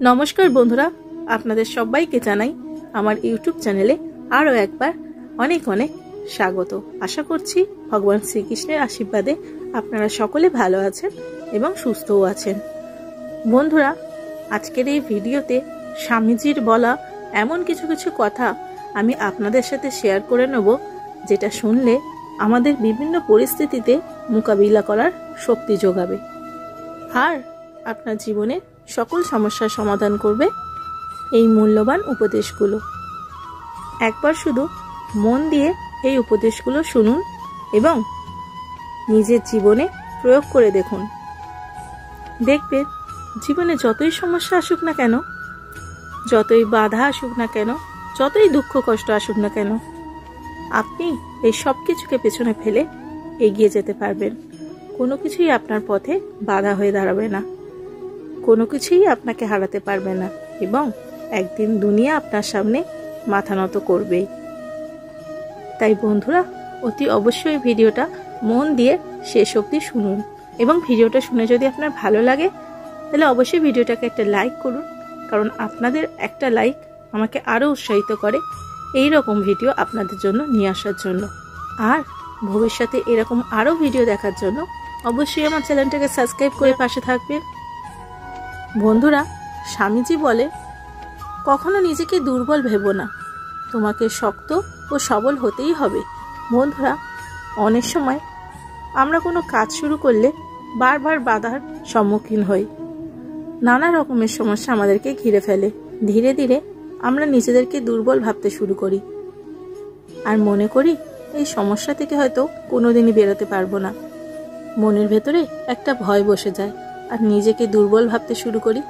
নমস্কার বন্ধুরা, আপনাদের সবাইকে জানাই আমার ইউটিউব চ্যানেলে আরও একবার অনেক অনেক স্বাগত। আশা করছি ভগবান শ্রীকৃষ্ণের আশীর্বাদে আপনারা সকলে ভালো আছেন এবং সুস্থও আছেন। বন্ধুরা, আজকের এই ভিডিওতে স্বামীজির বলা এমন কিছু কিছু কথা আমি আপনাদের সাথে শেয়ার করে নেব, যেটা শুনলে আমাদের বিভিন্ন পরিস্থিতিতে মোকাবিলা করার শক্তি যোগাবে আর আপনার জীবনে সকল সমস্যার সমাধান করবে এই মূল্যবান উপদেশগুলো। একবার শুধু মন দিয়ে এই উপদেশগুলো শুনুন এবং নিজের জীবনে প্রয়োগ করে দেখুন। দেখবেন জীবনে যতই সমস্যা আসুক না কেন, যতই বাধা আসুক না কেন, যতই দুঃখ কষ্ট আসুক না কেন, আপনি এই সব কিছুকে পেছনে ফেলে এগিয়ে যেতে পারবেন। কোনো কিছুই আপনার পথে বাধা হয়ে দাঁড়াবে না, কোনো কিছুই আপনাকে হারাতে পারবে না এবং একদিন দুনিয়া আপনার সামনে মাথা নত করবেই। তাই বন্ধুরা, অতি অবশ্যই ভিডিওটা মন দিয়ে শেষ অবধি শুনুন এবং ভিডিওটা শুনে যদি আপনার ভালো লাগে তাহলে অবশ্যই ভিডিওটাকে একটা লাইক করুন, কারণ আপনাদের একটা লাইক আমাকে আরও উৎসাহিত করে এই রকম ভিডিও আপনাদের জন্য নিয়ে আসার জন্য। আর ভবিষ্যতে এরকম আরও ভিডিও দেখার জন্য অবশ্যই আমার চ্যানেলটাকে সাবস্ক্রাইব করে পাশে থাকবেন। বন্ধুরা, স্বামীজি বলে, কখনো নিজেকে দুর্বল ভেবো না, তোমাকে শক্ত ও সবল হতেই হবে। বন্ধুরা, অনেক সময় আমরা কোনো কাজ শুরু করলে বারবার বাধার সম্মুখীন হই। নানা রকমের সমস্যা আমাদেরকে ঘিরে ফেলে। ধীরে ধীরে আমরা নিজেদেরকে দুর্বল ভাবতে শুরু করি আর মনে করি এই সমস্যা থেকে হয়তো কোনোদিনই বেরোতে পারবো না। মনের ভেতরে একটা ভয় বসে যায় আর নিজেকে দুর্বল ভাবতে শুরু করি।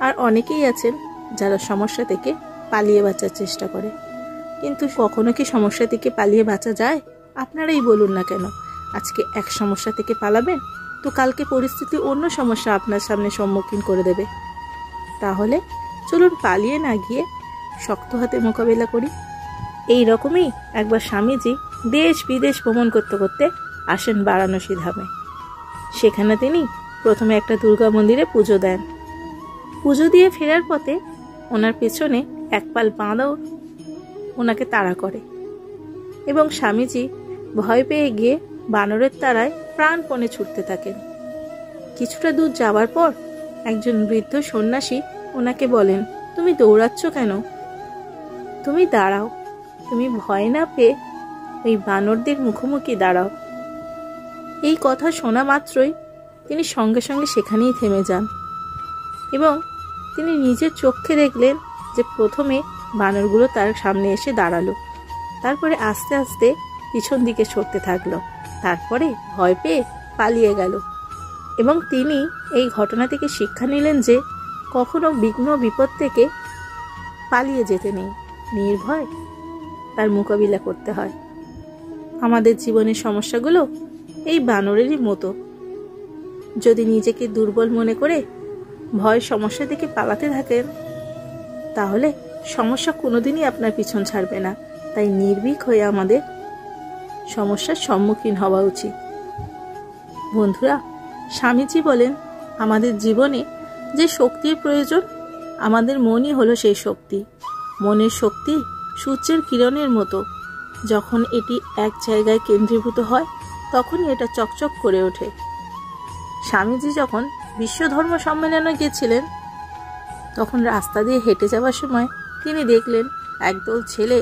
আর অনেকেই আছেন যারা সমস্যা থেকে পালিয়ে বাঁচার চেষ্টা করে, কিন্তু কখনো কি সমস্যা থেকে পালিয়ে বাঁচা যায়? আপনারাই বলুন না কেন। আজকে এক সমস্যা থেকে পালাবেন তো কালকে পরিস্থিতি অন্য সমস্যা আপনার সামনে সম্মুখীন করে দেবে। তাহলে চলুন পালিয়ে না গিয়ে শক্ত হাতে মোকাবিলা করি। এই রকমই একবার স্বামীজি দেশ বিদেশ ভ্রমণ করতে করতে আসেন বারাণসী ধামে। সেখানে তিনি প্রথমে একটা দুর্গা মন্দিরে পুজো দেন। পুজো দিয়ে ফেরার পথে ওনার পেছনে এক পাল বাঁদর ওনাকে তাড়া করে এবং স্বামীজি ভয় পেয়ে গিয়ে বানরের তাড়ায় প্রাণপণে ছুটতে থাকেন। কিছুটা দূর যাওয়ার পর একজন বৃদ্ধ সন্ন্যাসী ওনাকে বলেন, তুমি দৌড়াচ্ছ কেন? তুমি দাঁড়াও, তুমি ভয় না পেয়ে ওই বানরদের মুখোমুখি দাঁড়াও। এই কথা শোনা মাত্রই তিনি সঙ্গে সঙ্গে সেখানেই থেমে যান এবং তিনি নিজের চোখে দেখলেন যে প্রথমে বানরগুলো তার সামনে এসে দাঁড়ালো, তারপরে আস্তে আস্তে পিছন দিকে সরতে থাকলো, তারপরে ভয় পেয়ে পালিয়ে গেল। এবং তিনি এই ঘটনা থেকে শিক্ষা নিলেন যে কখনো বিঘ্ন বিপদ থেকে পালিয়ে যেতে নেই, নির্ভয় তার মোকাবিলা করতে হয়। আমাদের জীবনের সমস্যাগুলো এই বানরেরই মতো। যদি নিজেকে দুর্বল মনে করে ভয় সমস্যা থেকে পালাতে থাকেন তাহলে সমস্যা কোনোদিনই আপনার পিছন ছাড়বে না। তাই নির্ভীক হয়ে আমাদের সমস্যার সম্মুখীন হওয়া উচিত। বন্ধুরা, স্বামীজি বলেন, আমাদের জীবনে যে শক্তির প্রয়োজন আমাদের মনই হলো সেই শক্তি। মনের শক্তি সূর্যের কিরণের মতো, যখন এটি এক জায়গায় কেন্দ্রীভূত হয় তখনই এটা চকচক করে ওঠে। স্বামীজি যখন বিশ্ব ধর্ম সম্মেলনে গেছিলেন তখন রাস্তা দিয়ে হেঁটে যাওয়ার সময় তিনি দেখলেন একদল ছেলে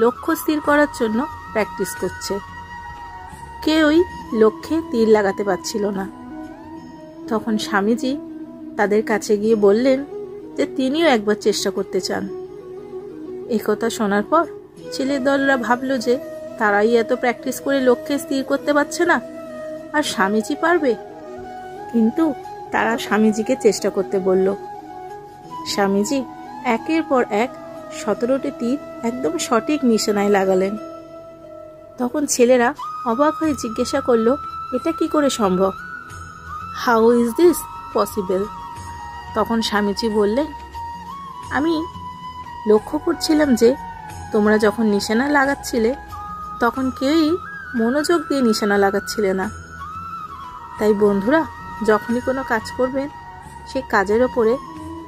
লক্ষ্য স্থির করার জন্য প্র্যাকটিস করছে। কেউই লক্ষ্যে তীর লাগাতে পারছিল না। তখন স্বামীজি তাদের কাছে গিয়ে বললেন যে তিনিও একবার চেষ্টা করতে চান। একথা শোনার পর ছেলের দলরা ভাবল যে তারাই এত প্র্যাকটিস করে লক্ষ্যে স্থির করতে পারছে না, আর স্বামীজি পারবে। কিন্তু তারা স্বামীজিকে চেষ্টা করতে বলল। স্বামীজি একের পর এক 17টি তীর একদম সঠিক নিশানায় লাগালেন। তখন ছেলেরা অবাক হয়ে জিজ্ঞাসা করলো, এটা কি করে সম্ভব? How is this possible? তখন স্বামীজি বললেন, আমি লক্ষ্য করছিলাম যে তোমরা যখন নিশানা লাগাচ্ছিলে তখন কেউই মনোযোগ দিয়ে নিশানা লাগাচ্ছিলে না। তাই বন্ধুরা, যখনই কোনো কাজ করবেন সেই কাজের ওপরে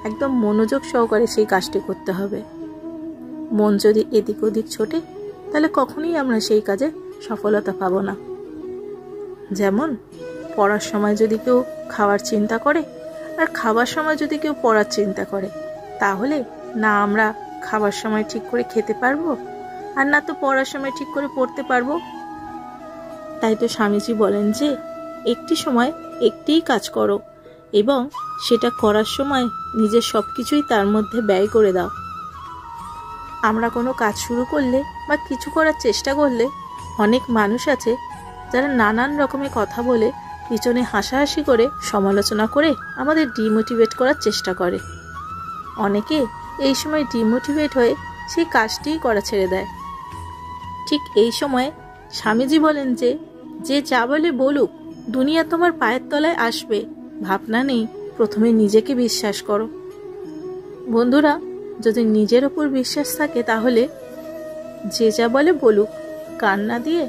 একদম মনোযোগ সহকারে সেই কাজটি করতে হবে। মন যদি এদিক ওদিক ছোটে তাহলে কখনোই আমরা সেই কাজে সফলতা পাব না। যেমন পড়ার সময় যদি কেউ খাওয়ার চিন্তা করে আর খাবার সময় যদি কেউ পড়ার চিন্তা করে, তাহলে না আমরা খাবার সময় ঠিক করে খেতে পারবো আর না তো পড়ার সময় ঠিক করে পড়তে পারবো। তাই তো স্বামীজি বলেন যে একটি সময় একটিই কাজ করো এবং সেটা করার সময় নিজের সবকিছুই তার মধ্যে ব্যয় করে দাও। আমরা কোনো কাজ শুরু করলে বা কিছু করার চেষ্টা করলে অনেক মানুষ আছে যারা নানান রকমের কথা বলে, পিছনে হাসাহাসি করে, সমালোচনা করে আমাদের ডিমোটিভেট করার চেষ্টা করে। অনেকে এই সময় ডিমোটিভেট হয়ে সেই কাজটিই করা ছেড়ে দেয়। ঠিক এই সময় স্বামীজি বলেন যে যে যা বলে বলুক, দুনিয়া তোমার পায়ের তলায় আসবে, ভাবনা নেই, প্রথমে নিজেকে বিশ্বাস করো। বন্ধুরা, যদি নিজের ওপর বিশ্বাস থাকে তাহলে যে যা বলে বলুক কান না দিয়ে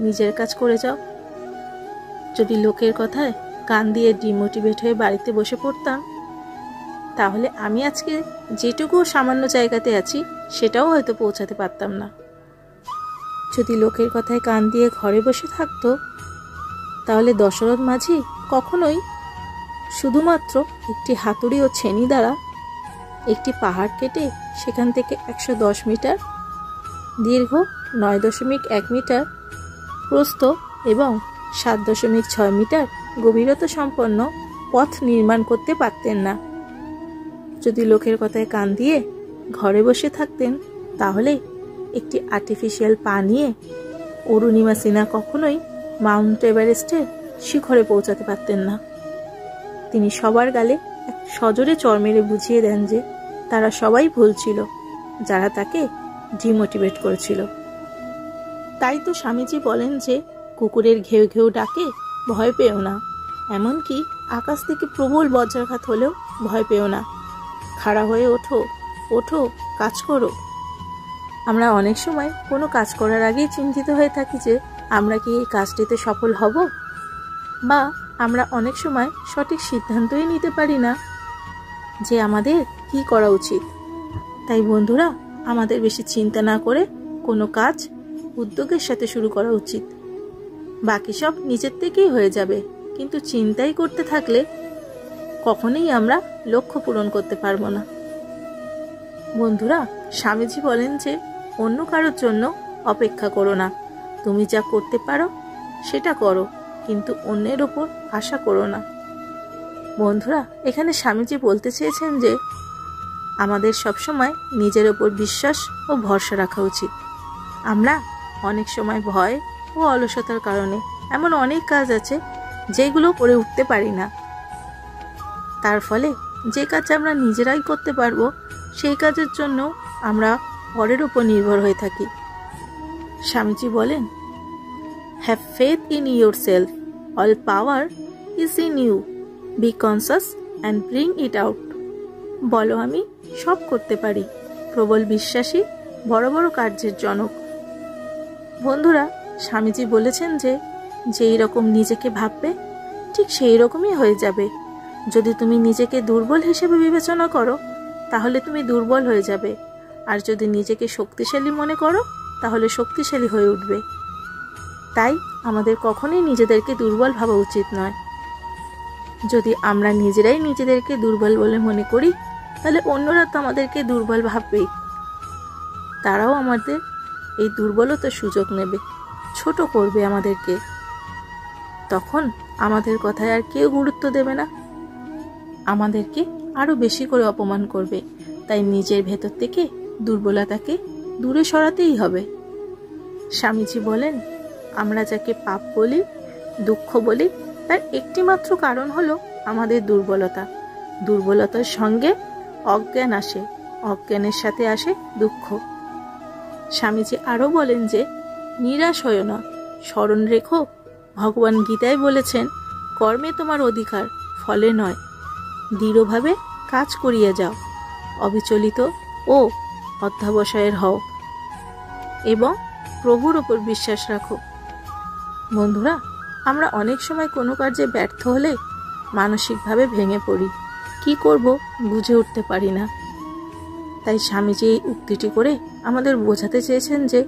নিজের কাজ করে যাও। যদি লোকের কথায় কান দিয়ে ডিমোটিভেট হয়ে বাড়িতে বসে পড়তাম, তাহলে আমি আজকে যেটুকু সামান্য জায়গাতে আছি সেটাও হয়তো পৌঁছাতে পারতাম না। যদি লোকের কথায় কান দিয়ে ঘরে বসে থাকতো, তাহলে দশরথ মাঝি কখনোই শুধুমাত্র একটি হাতুড়ি ও ছেনি দ্বারা একটি পাহাড় কেটে সেখান থেকে 110 মিটার দীর্ঘ, 9.1 মিটার প্রস্থ এবং 7.6 মিটার গভীরতা সম্পন্ন পথ নির্মাণ করতে পারতেন না। যদি লোকের কথায় কান দিয়ে ঘরে বসে থাকতেন, তাহলে একটি আর্টিফিশিয়াল পা নিয়ে অরুণিমা সিনহা কখনোই মাউন্ট এভারেস্টের শিখরে পৌঁছাতে পারতেন না। তিনি সবার গালে এক সজোরে চড় মেরে বুঝিয়ে দেন যে তারা সবাই ভুল ছিল, যারা তাকে ডিমোটিভেট করেছিল। তাই তো স্বামীজি বলেন যে কুকুরের ঘেউ ঘেউ ডাকে ভয় পেও না, এমনকি আকাশ থেকে প্রবল বজ্রাঘাত হলেও ভয় পেও না, খাড়া হয়ে ওঠো, ওঠো, কাজ করো। আমরা অনেক সময় কোনো কাজ করার আগেই চিন্তিত হয়ে থাকি যে আমরা কি এই কাজটিতে সফল হব, বা আমরা অনেক সময় সঠিক সিদ্ধান্তই নিতে পারি না যে আমাদের কি করা উচিত। তাই বন্ধুরা, আমাদের বেশি চিন্তা না করে কোনো কাজ উদ্যোগের সাথে শুরু করা উচিত। বাকি সব নিজের থেকেই হয়ে যাবে, কিন্তু চিন্তাই করতে থাকলে কখনোই আমরা লক্ষ্য পূরণ করতে পারবো না। বন্ধুরা, স্বামীজি বলেন যে অন্য কারোর জন্য অপেক্ষা করো না, তুমি যা করতে পারো সেটা করো, কিন্তু অন্যের ওপর আশা করো না। বন্ধুরা, এখানে স্বামীজি বলতে চেয়েছেন যে আমাদের সবসময় নিজের ওপর বিশ্বাস ও ভরসা রাখা উচিত। আমরা অনেক সময় ভয় ও অলসতার কারণে এমন অনেক কাজ আছে যেগুলো করে উঠতে পারি না। তার ফলে যে কাজ আমরা নিজেরাই করতে পারবো, সেই কাজের জন্য আমরা পরের উপর নির্ভর হয়ে থাকি। স্বামীজি বলেন, have faith in yourself, all power is in you, be conscious and bring it out. বলো আমি সব করতে পারি, প্রবল বিশ্বাসী বড় বড় কার্যের জনক। বন্ধুরা, স্বামীজি বলেছেন যে যেই রকম নিজেকে ভাববে ঠিক সেই রকমই হয়ে যাবে। যদি তুমি নিজেকে দুর্বল হিসেবে বিবেচনা করো, তাহলে তুমি দুর্বল হয়ে যাবে, আর যদি নিজেকে শক্তিশালী মনে করো, তাহলে শক্তিশালী হয়ে উঠবে। তাই আমাদের কখনোই নিজেদেরকে দুর্বল ভাবা উচিত নয়। যদি আমরা নিজেরাই নিজেদেরকে দুর্বল বলে মনে করি, তাহলে অন্যরা তো আমাদেরকে দুর্বল ভাববেই। তারাও আমাদের এই দুর্বলতার সুযোগ নেবে, ছোট করবে আমাদেরকে। তখন আমাদের কথায় আর কেউ গুরুত্ব দেবে না, আমাদেরকে আরো বেশি করে অপমান করবে। তাই নিজের ভেতর থেকে দুর্বলতাকে দূরে সরাতেই হবে। স্বামীজি বলেন, আমরা যাকে পাপ বলি, দুঃখ বলি, তার একটি মাত্র কারণ হলো আমাদের দুর্বলতা। দুর্বলতার সঙ্গে অজ্ঞান আসে, অজ্ঞানের সাথে আসে দুঃখ। স্বামীজি আরো বলেন যে নিরাশ হয়ো না, স্মরণ রেখো ভগবান গীতায় বলেছেন, কর্মে তোমার অধিকার, ফলে নয়। দৃঢ়ভাবে কাজ করিয়ে যাও, অবিচলিত ও অধ্যবসায়ের হও এবং প্রভুর ওপর বিশ্বাস রাখো। বন্ধুরা, আমরা অনেক সময় কোনো কাজে ব্যর্থ হলে মানসিকভাবে ভেঙে পড়ি, কি করব বুঝে উঠতে পারি না। তাই স্বামীজি এই উক্তিটি করে আমাদের বোঝাতে চেয়েছেন যে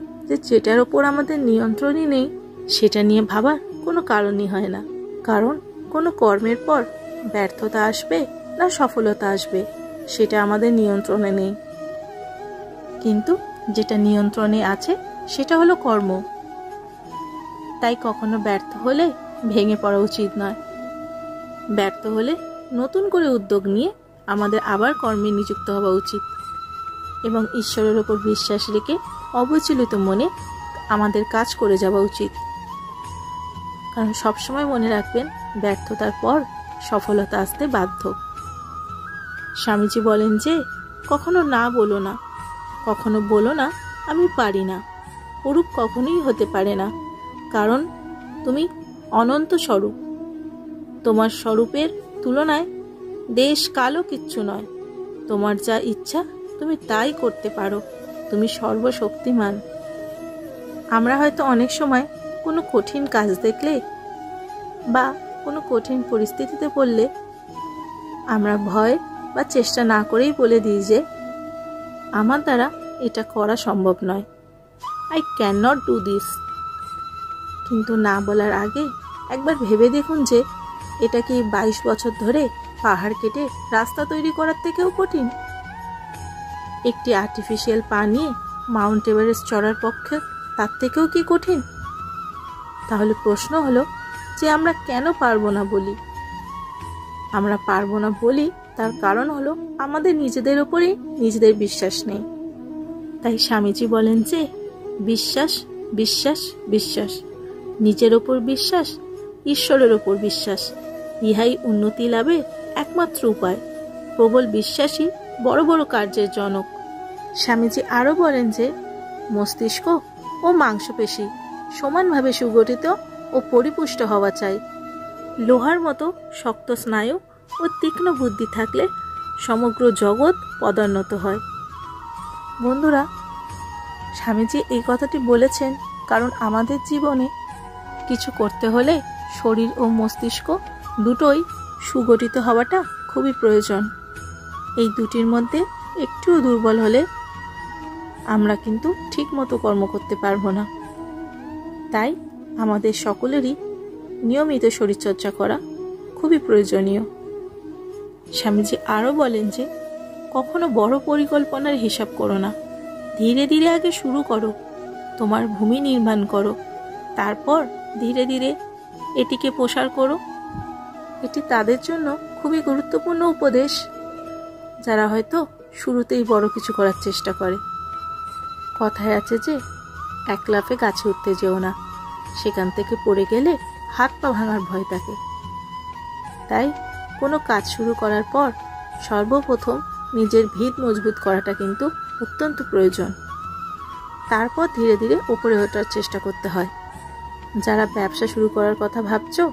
যেটার ওপর আমাদের নিয়ন্ত্রণই নেই সেটা নিয়ে ভাবার কোনো কারণই হয় না। কারণ কোনো কর্মের পর ব্যর্থতা আসবে না সফলতা আসবে সেটা আমাদের নিয়ন্ত্রণে নেই, কিন্তু যেটা নিয়ন্ত্রণে আছে সেটা হলো কর্ম। তাই কখনো ব্যর্থ হলে ভেঙে পড়া উচিত নয়। ব্যর্থ হলে নতুন করে উদ্যোগ নিয়ে আমাদের আবার কর্মে নিযুক্ত হওয়া উচিত এবং ঈশ্বরের ওপর বিশ্বাস রেখে অবিচলিত মনে আমাদের কাজ করে যাওয়া উচিত। কারণ সবসময় মনে রাখবেন, ব্যর্থতার পর সফলতা আসতে বাধ্য। স্বামীজি বলেন যে কখনো না বলো না, কখনো বলো না আমি পারি না, ওরূপ কখনোই হতে পারে না। কারণ তুমি অনন্ত স্বরূপ, তোমার স্বরূপের তুলনায় দেশ কালও কিচ্ছু নয়। তোমার যা ইচ্ছা তুমি তাই করতে পারো, তুমি সর্বশক্তিমান। আমরা হয়তো অনেক সময় কোনো কঠিন কাজ দেখলে বা কোনো কঠিন পরিস্থিতিতে পড়লে আমরা ভয় বা চেষ্টা না করেই বলে দিই যে আমার দ্বারা এটা করা সম্ভব নয়, I can not do this. কিন্তু না বলার আগে একবার ভেবে দেখুন যে এটা কি 22 বছর ধরে পাহাড় কেটে রাস্তা তৈরি করার থেকেও কঠিন? একটি আর্টিফিশিয়াল পা নিয়ে মাউন্ট এভারেস্ট চড়ার পক্ষে তার থেকেও কি কঠিন? তাহলে প্রশ্ন হলো যে আমরা কেন পারবো না বলি? আমরা পারবো না বলি তার কারণ হলো আমাদের নিজেদের ওপরেই নিজেদের বিশ্বাস নেই। তাই স্বামীজি বলেন যে বিশ্বাস বিশ্বাস বিশ্বাস, নিজের ওপর বিশ্বাস, ঈশ্বরের ওপর বিশ্বাস, ইহাই উন্নতি লাভের একমাত্র উপায়। প্রবল বিশ্বাসই বড় বড় কার্যের জনক। স্বামীজি আরও বলেন যে মস্তিষ্ক ও মাংসপেশি সমানভাবে সুগঠিত ও পরিপুষ্ট হওয়া চাই। লোহার মতো শক্ত স্নায়ু ও তীক্ষ্ণ বুদ্ধি থাকলে সমগ্র জগৎ পদোন্নত হয়। বন্ধুরা, স্বামীজি এই কথাটি বলেছেন কারণ আমাদের জীবনে কিছু করতে হলে শরীর ও মস্তিষ্ক দুটোই সুগঠিত হওয়াটা খুবই প্রয়োজন। এই দুটির মধ্যে একটুও দুর্বল হলে আমরা কিন্তু ঠিক মতো কর্ম করতে পারবো না। তাই আমাদের সকলেরই নিয়মিত শরীরচর্চা করা খুবই প্রয়োজনীয়। স্বামীজি আরও বলেন যে কখনো বড় পরিকল্পনার হিসাব করো না, ধীরে ধীরে আগে শুরু করো, তোমার ভূমি নির্মাণ করো, তারপর ধীরে ধীরে এটিকে প্রসার করো। এটি তাদের জন্য খুবই গুরুত্বপূর্ণ উপদেশ যারা হয়তো শুরুতেই বড় কিছু করার চেষ্টা করে। কথায় আছে যে এক লাফে গাছে উঠতে যেও না, সেখান থেকে পড়ে গেলে হাত পা ভাঙার ভয় থাকে। তাই কোনো কাজ শুরু করার পর সর্বপ্রথম নিজের ভিত মজবুত করাটা কিন্তু অত্যন্ত প্রয়োজন। তারপর ধীরে ধীরে উপরে ওঠার চেষ্টা করতে হয়। যারা ব্যবসা শুরু করার কথা ভাবছো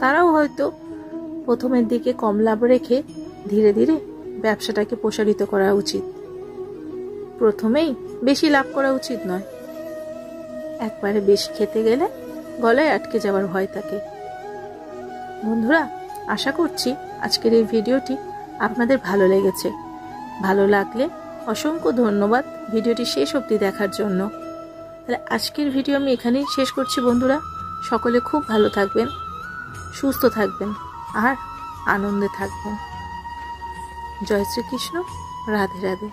তারাও হয়তো প্রথমের দিকে কম লাভ রেখে ধীরে ধীরে ব্যবসাটাকে প্রসারিত করা উচিত। প্রথমেই বেশি লাভ করা উচিত নয়। একবারে বেশি খেতে গেলে গলায় আটকে যাওয়ার ভয় থাকে। বন্ধুরা, আশা করছি আজকের এই ভিডিওটি আপনাদের ভালো লেগেছে। ভালো লাগলে অসংখ্য ধন্যবাদ ভিডিওটি শেষ অবধি দেখার জন্য। তাহলে আজকের ভিডিও আমি এখানেই শেষ করছি। বন্ধুরা, সকলে খুব ভালো থাকবেন, সুস্থ থাকবেন আর আনন্দে থাকবেন। জয় শ্রীকৃষ্ণ। রাধে রাধে।